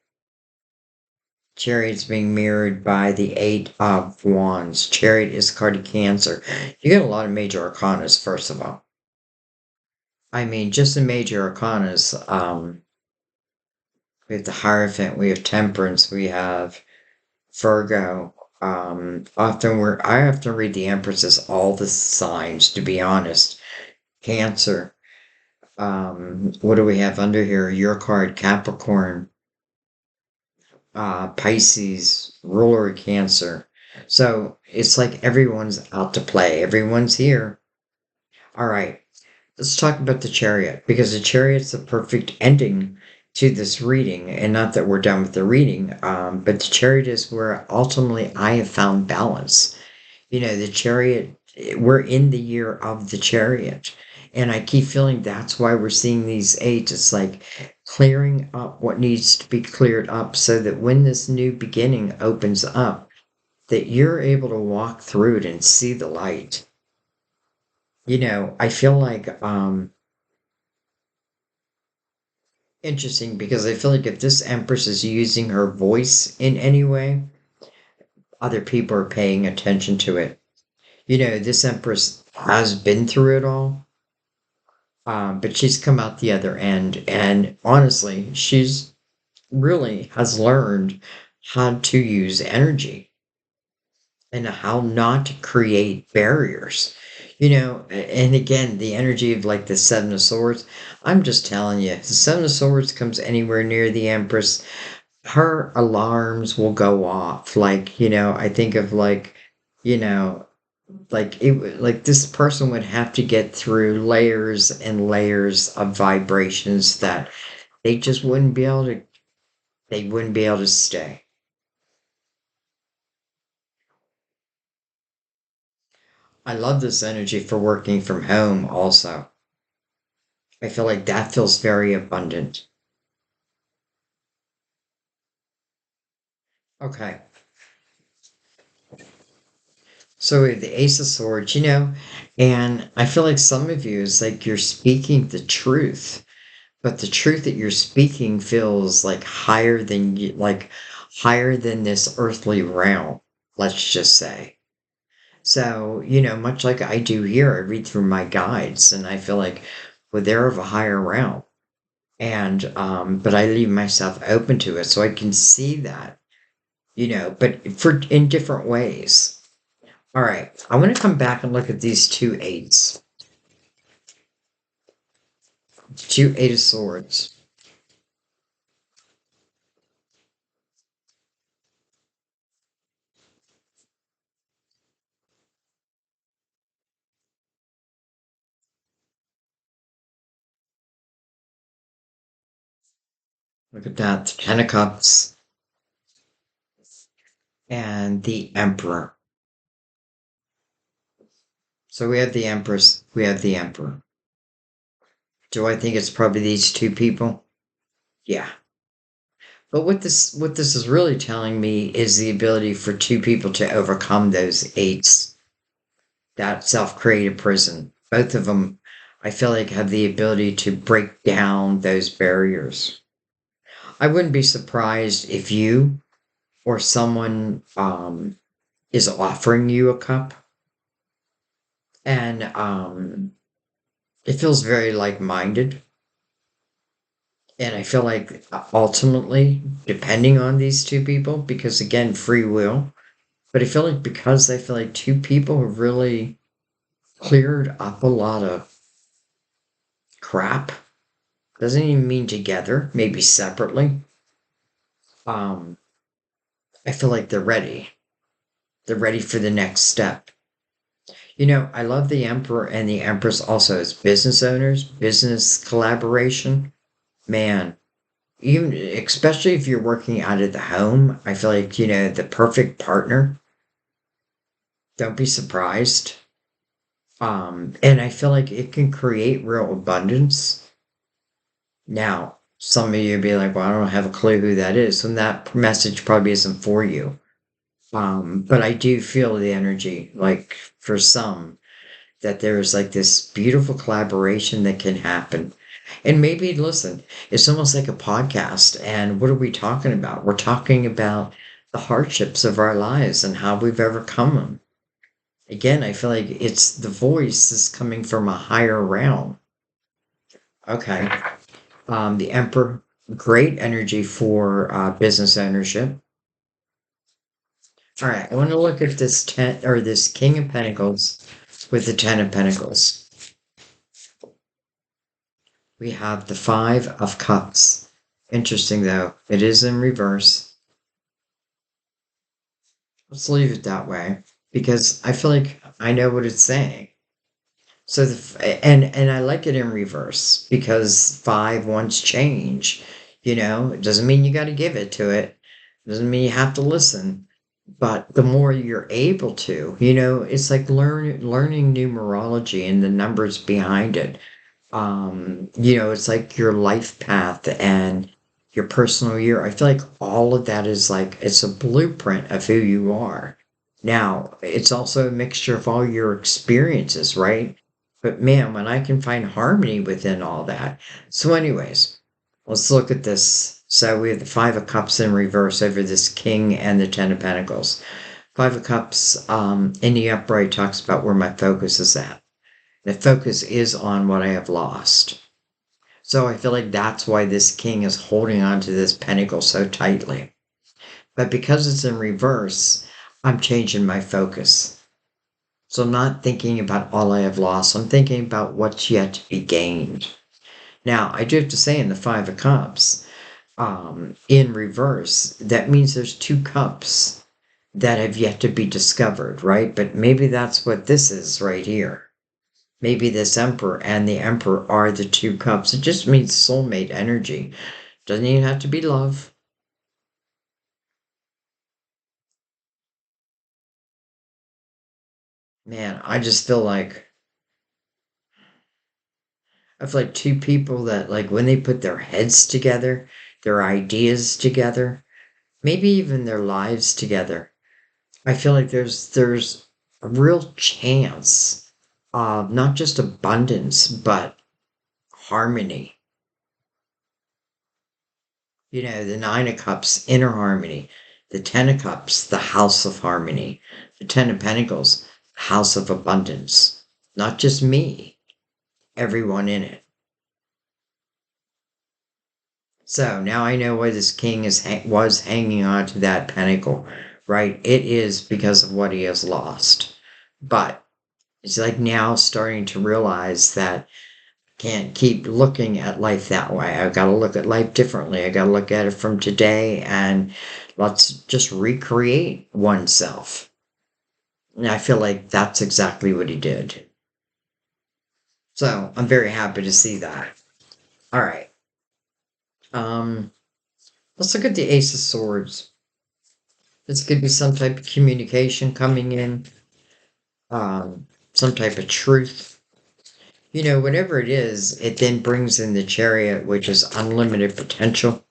Chariot's being mirrored by the Eight of Wands. Chariot is card of Cancer. You get a lot of major arcanas, first of all. I mean, just the major arcanas. We have the Hierophant, we have Temperance, we have Virgo. I often read the Empress as all the signs, to be honest. Cancer. What do we have under here? Your card, Capricorn, Pisces, ruler of Cancer. So it's like everyone's out to play. Everyone's here. All right. Let's talk about the chariot because the chariot's the perfect ending to this reading. And not that we're done with the reading, but the chariot is where ultimately I have found balance. The chariot, we're in the year of the chariot. And I keep feeling that's why we're seeing these eights. It's like clearing up what needs to be cleared up so that when this new beginning opens up, that you're able to walk through it and see the light. I feel like interesting because I feel like if this empress is using her voice in any way, other people are paying attention to it. This empress has been through it all, but she's come out the other end, and honestly, she's really has learned how to use energy and how not to create barriers. And again, the energy of like the Seven of Swords, I'm just telling you, the Seven of Swords comes anywhere near the Empress, her alarms will go off. Like, I think of like, you know, like this person would have to get through layers and layers of vibrations that they just wouldn't be able to stay. I love this energy for working from home also. I feel like that feels very abundant. Okay. So we have the Ace of Swords, and I feel like some of you is like you're speaking the truth, but the truth that you're speaking feels like higher than this earthly realm, let's just say. So, much like I do here, I read through my guides and I feel like, well, they're of a higher realm. And but I leave myself open to it so I can see that, but for in different ways. All right, I want to come back and look at these two eights, two eight of swords. Look at that, the Ten of Cups and the Emperor. So we have the Empress, we have the Emperor. Do I think it's probably these two people? Yeah. But what this is really telling me is the ability for two people to overcome those eights, that self-created prison. Both of them, I feel like, have the ability to break down those barriers. I wouldn't be surprised if you or someone is offering you a cup, and it feels very like-minded. And I feel like ultimately, depending on these two people, because again, free will, but I feel like two people have really cleared up a lot of crap. Doesn't even mean together, maybe separately. Um, I feel like they're ready. They're ready for the next step. I love the Emperor and the Empress also as business owners, business collaboration. Man, even especially if you're working out of the home, I feel like, the perfect partner. Don't be surprised. And I feel like it can create real abundance. Now, some of you be like, well, I don't have a clue who that is. And that message probably isn't for you. But I do feel the energy, like for some, that there is like this beautiful collaboration that can happen. And maybe, listen, it's almost like a podcast. And what are we talking about? We're talking about the hardships of our lives and how we've overcome them. Again, I feel like it's the voice is coming from a higher realm. Okay. The Emperor, great energy for business ownership. All right, I want to look at this ten or this King of Pentacles with the Ten of Pentacles. We have the Five of Cups. Interesting though, it is in reverse. Let's leave it that way because I feel like I know what it's saying. So and I like it in reverse because five wants change. It doesn't mean you got to give it to it. Doesn't mean you have to listen. But the more you're able to, it's like learning numerology and the numbers behind it. It's like your life path and your personal year. I feel like all of that is like it's a blueprint of who you are. Now, it's also a mixture of all your experiences, right? But man, when I can find harmony within all that. So, anyways, let's look at this. So we have the Five of Cups in reverse over this King and the Ten of Pentacles. Five of Cups in the upright talks about where my focus is at. The focus is on what I have lost. So I feel like that's why this king is holding on to this pentacle so tightly. But because it's in reverse, I'm changing my focus. So I'm not thinking about all I have lost. I'm thinking about what's yet to be gained. Now, I do have to say in the Five of Cups, in reverse, that means there's two cups that have yet to be discovered, right? But maybe that's what this is right here. Maybe this emperor and the emperor are the two cups. It just means soulmate energy. Doesn't even have to be love. Man, I feel like two people that like when they put their heads together, their ideas together, maybe even their lives together. I feel like there's a real chance of not just abundance, but harmony. The Nine of Cups, inner harmony. The Ten of Cups, the house of harmony. The Ten of Pentacles, house of abundance. Not just me, everyone in it. So now I know why this king was hanging on to that pentacle, right? It is because of what he has lost. But it's like now starting to realize that can't keep looking at life that way. I've got to look at life differently. I got to look at it from today and let's just recreate oneself. And I feel like that's exactly what he did. So I'm very happy to see that. All right. Um, let's look at the Ace of Swords. This could be some type of communication coming in, some type of truth. Whatever it is, it then brings in the Chariot, which is unlimited potential.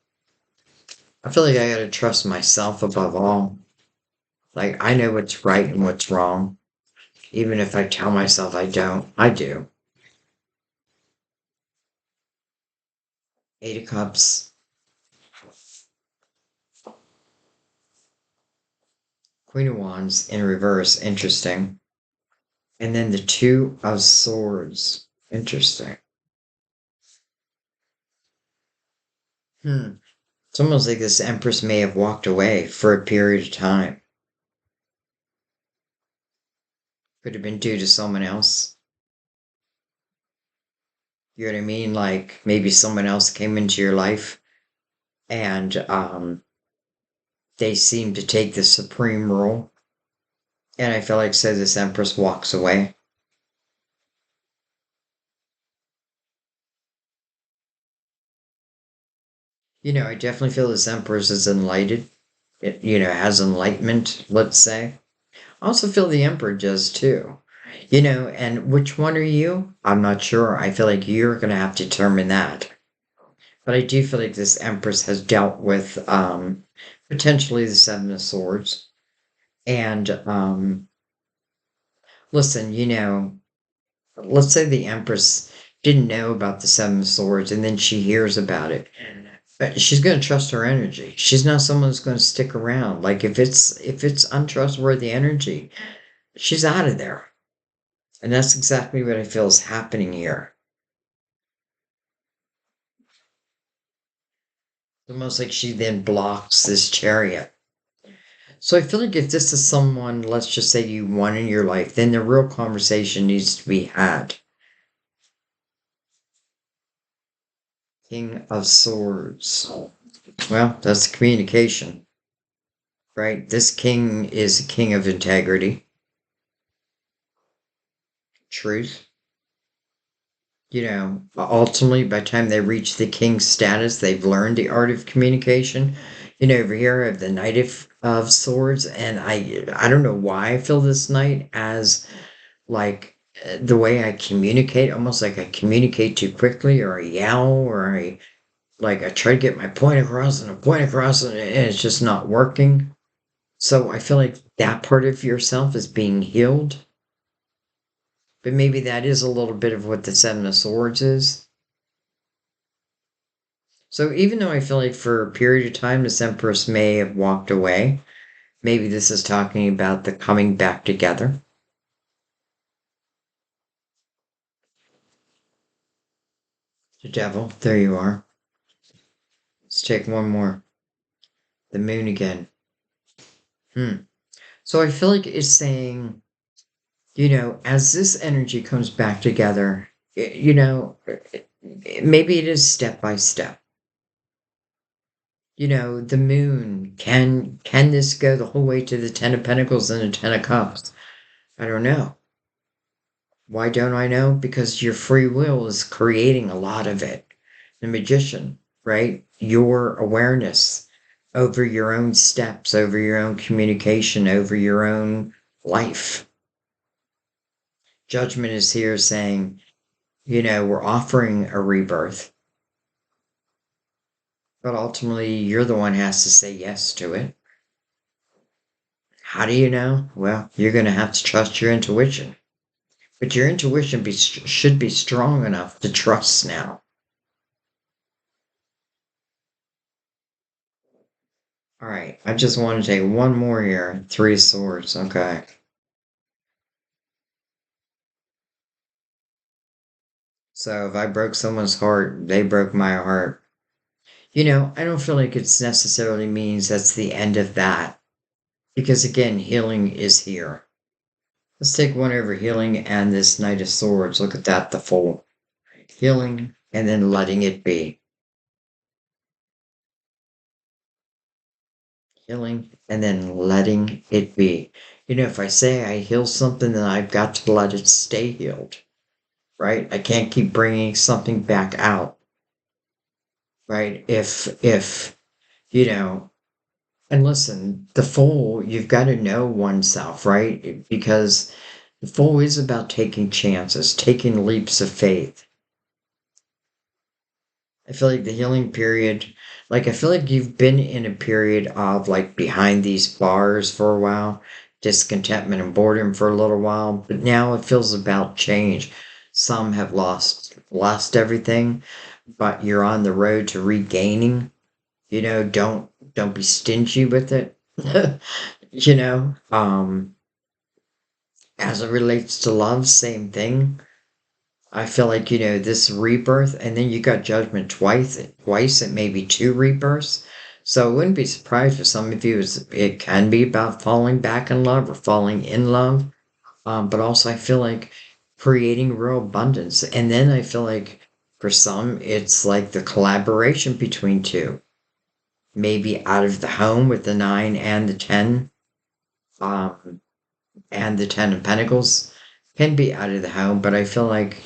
I feel like I gotta trust myself above all. Like, I know what's right and what's wrong. Even if I tell myself I don't, I do. Eight of Cups, Queen of Wands in reverse, interesting. And then the Two of Swords, interesting. It's almost like this Empress may have walked away for a period of time. Could have been due to someone else. You know what I mean? Like maybe someone else came into your life and they seem to take the supreme role. And I feel like so this Empress walks away. I definitely feel this Empress is enlightened. It, has enlightenment, let's say. I also feel the Emperor does too. And which one are you? I'm not sure. I feel like you're going to have to determine that. But I do feel like this Empress has dealt with potentially the Seven of Swords. And listen, let's say the Empress didn't know about the Seven of Swords and then she hears about it. But she's going to trust her energy. She's not someone who's going to stick around. Like if it's untrustworthy energy, she's out of there. And that's exactly what I feel is happening here. It's almost like she then blocks this Chariot. So I feel like if this is someone, let's just say you want in your life, then the real conversation needs to be had. King of Swords. Well, that's communication, right? This king is a king of integrity, truth. Ultimately, by the time they reach the king status, they've learned the art of communication. Over here I have the Knight of Swords, and I don't know why I feel this knight as like the way I communicate, almost like I communicate too quickly, or I yell, or I try to get my point across and a point across, and it's just not working. So I feel like that part of yourself is being healed. But maybe that is a little bit of what the Seven of Swords is. So even though I feel like for a period of time this Empress may have walked away, maybe this is talking about the coming back together. The Devil, there you are. Let's take one more. The Moon again. So I feel like it's saying, as this energy comes back together, maybe it is step by step. The moon, can this go the whole way to the Ten of Pentacles and the Ten of Cups? I don't know. Why don't I know? Because your free will is creating a lot of it. The Magician, right? Your awareness over your own steps, over your own communication, over your own life. Judgment is here saying, we're offering a rebirth, but ultimately you're the one who has to say yes to it. How do you know? Well, you're going to have to trust your intuition. But your intuition should be strong enough to trust now. All right, I just want to take one more here. Three Swords, okay. So if I broke someone's heart, they broke my heart. I don't feel like it necessarily means that's the end of that. Because again, healing is here. Let's take one over healing and this Knight of Swords. Look at that, the Fool. Healing and then letting it be. Healing and then letting it be. If I say I heal something, then I've got to let it stay healed, right? I can't keep bringing something back out, right? If, and listen, the Fool, you've got to know oneself, right? Because the Fool is about taking chances, taking leaps of faith. I feel like the healing period, I feel like you've been in a period of behind these bars for a while, discontentment and boredom for a little while, but now it feels about change. Some have lost everything, but you're on the road to regaining. Don't be stingy with it. you know, um, as it relates to love, same thing. I feel like, this rebirth, and then you got judgment twice, and maybe two rebirths. So I wouldn't be surprised if some of you it can be about falling back in love or falling in love. But also I feel like creating real abundance. And then I feel like for some, it's like the collaboration between two. Maybe out of the home with the 9 and the 10, um, and the 10 of Pentacles can be out of the home, but I feel like,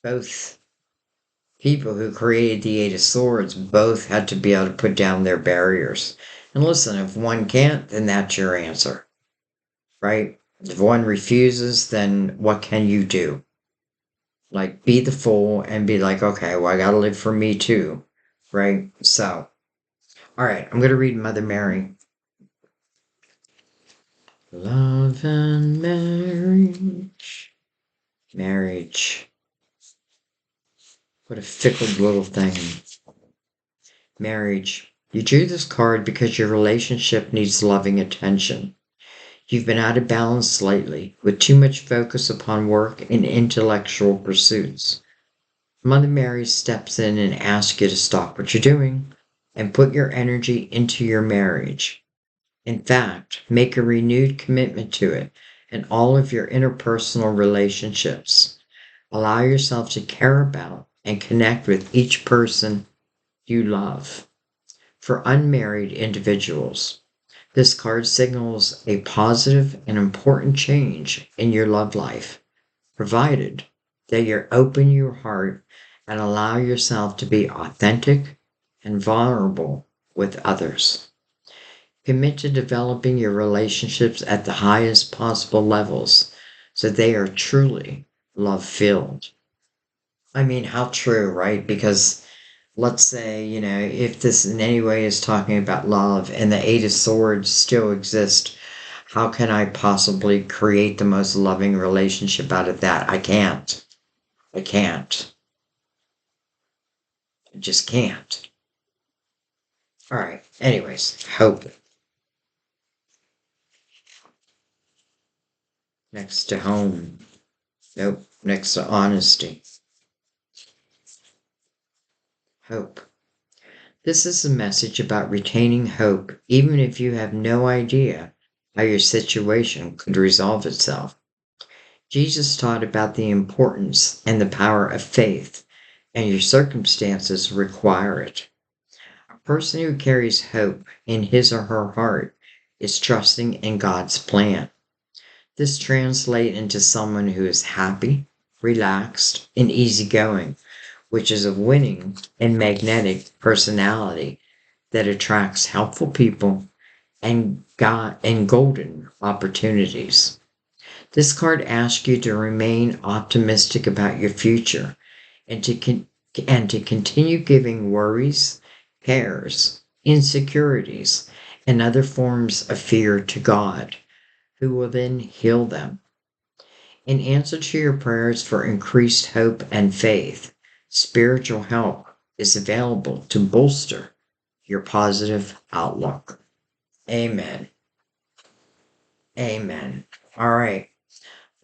both people who created the Eight of Swords both had to be able to put down their barriers. And listen, if one can't, then that's your answer, right? If one refuses, then what can you do? Be the Fool and be like, okay, well, I gotta live for me too, right? So, all right, I'm gonna read Mother Mary. Love and marriage. Marriage. What a fickle little thing. Marriage. You drew this card because your relationship needs loving attention. You've been out of balance lately, with too much focus upon work and intellectual pursuits. Mother Mary steps in and asks you to stop what you're doing and put your energy into your marriage. In fact, make a renewed commitment to it in all of your interpersonal relationships. Allow yourself to care about and connect with each person you love. For unmarried individuals, this card signals a positive and important change in your love life, provided that you open your heart and allow yourself to be authentic and vulnerable with others. Commit to developing your relationships at the highest possible levels so they are truly love filled. I mean, how true, right? Because let's say, if this in any way is talking about love and the Eight of Swords still exist, how can I possibly create the most loving relationship out of that? I can't. I can't. I just can't. All right. Anyways, hope. Next to home. Nope. Next to honesty. Hope. This is a message about retaining hope, even if you have no idea how your situation could resolve itself. Jesus taught about the importance and the power of faith, and your circumstances require it. A person who carries hope in his or her heart is trusting in God's plan. This translates into someone who is happy, relaxed, and easygoing, which is a winning and magnetic personality that attracts helpful people and golden opportunities. This card asks you to remain optimistic about your future and to continue giving worries, cares, insecurities, and other forms of fear to God, who will then heal them. In answer to your prayers for increased hope and faith, spiritual help is available to bolster your positive outlook. Amen. Amen. All right.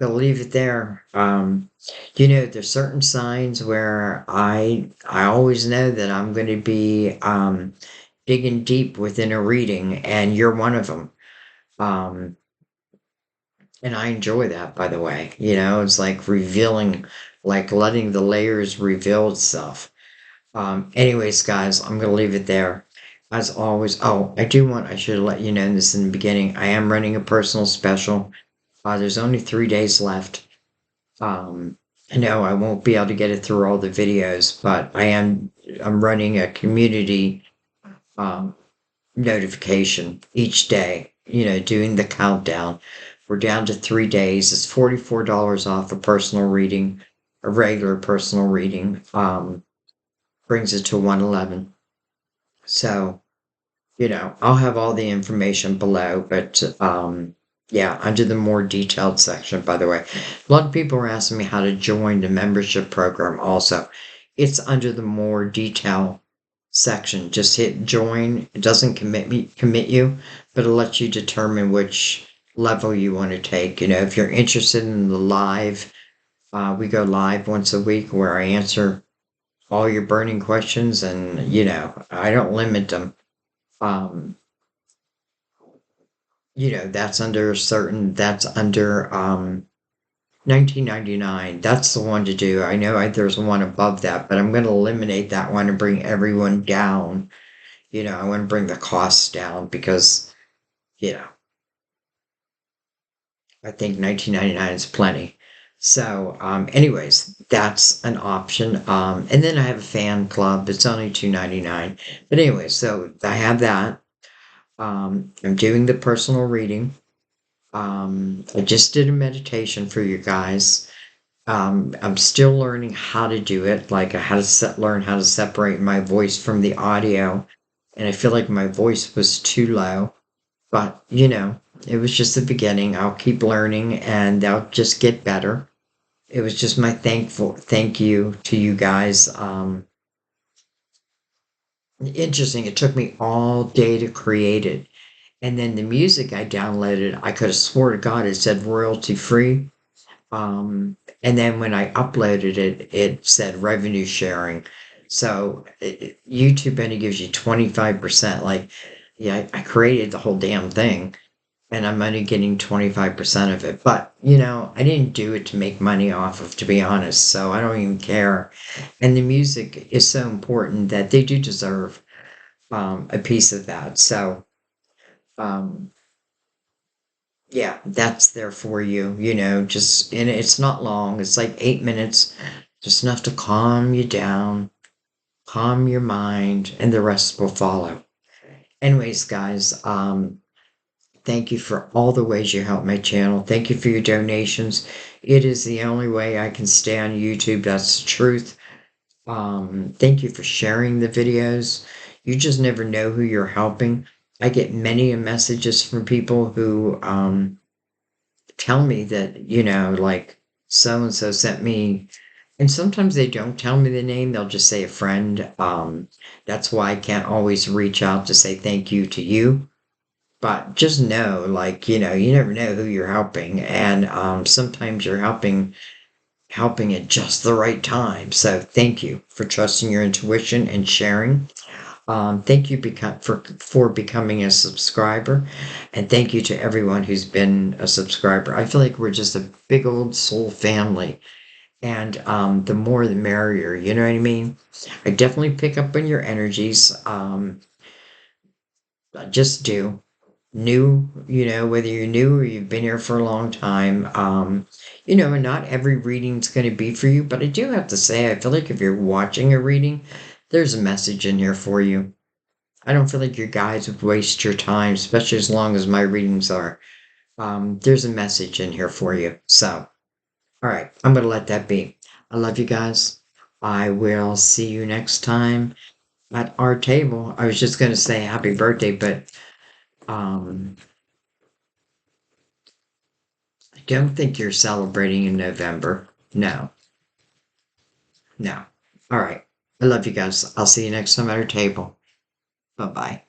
We'll leave it there. There's certain signs where I always know that I'm going to be digging deep within a reading, and you're one of them. And I enjoy that, by the way. It's like revealing, like letting the layers reveal itself. Anyways, guys, I'm going to leave it there. As always, I should have let you know this in the beginning. I am running a personal special. There's only 3 days left. I know I won't be able to get it through all the videos, but I'm running a community um, notification each day, doing the countdown. We're down to 3 days. It's $44 off a personal reading, a regular personal reading. Brings it to 111. So, I'll have all the information below, but yeah, under the more detailed section, by the way. A lot of people are asking me how to join the membership program also. It's under the more detailed section. Just hit join. It doesn't commit you, but it lets you determine which level you want to take. If you're interested in the live, we go live once a week where I answer all your burning questions, and I don't limit them. That's under $19.99. That's the one to do. I know there's one above that, but I'm going to eliminate that one and bring everyone down. I want to bring the costs down because I think $19.99 is plenty. So, anyways, that's an option. And then I have a fan club. It's only $2.99. But anyway, so I have that. I'm doing the personal reading. I just did a meditation for you guys. I'm still learning how to do it, like learn how to separate my voice from the audio. And I feel like my voice was too low, but it was just the beginning. I'll keep learning and they'll just get better. It was just my thank you to you guys. Interesting. It took me all day to create it. And then the music I downloaded, I could have swore to God it said royalty free. And then when I uploaded it, it said revenue sharing. So YouTube only gives you 25%. Like, yeah, I created the whole damn thing and I'm only getting 25% of it. But, I didn't do it to make money off of, to be honest. So I don't even care. And the music is so important that they do deserve a piece of that. So, um, yeah, that's there for you, just, and it's not long. It's like 8 minutes, just enough to calm you down, calm your mind, and the rest will follow. Anyways, guys, thank you for all the ways you help my channel. Thank you for your donations. It is the only way I can stay on YouTube. That's the truth. Thank you for sharing the videos. You just never know who you're helping. I get many messages from people who tell me that, like so and so sent me, and sometimes they don't tell me the name, they'll just say a friend. That's why I can't always reach out to say thank you to you. But just know, like, you never know who you're helping, and sometimes you're helping at just the right time. So thank you for trusting your intuition and sharing. Thank you for becoming a subscriber, and thank you to everyone who's been a subscriber. I feel like we're just a big old soul family, and the more the merrier. You know what I mean? I definitely pick up on your energies. I just do. New, whether you're new or you've been here for a long time, and not every reading's going to be for you. But I do have to say, I feel like if you're watching a reading, there's a message in here for you. I don't feel like your guides would waste your time, especially as long as my readings are. There's a message in here for you. So, all right, I'm going to let that be. I love you guys. I will see you next time at our table. I was just going to say happy birthday, but um, I don't think you're celebrating in November. No, no. All right. I love you guys. I'll see you next time at our table. Bye bye.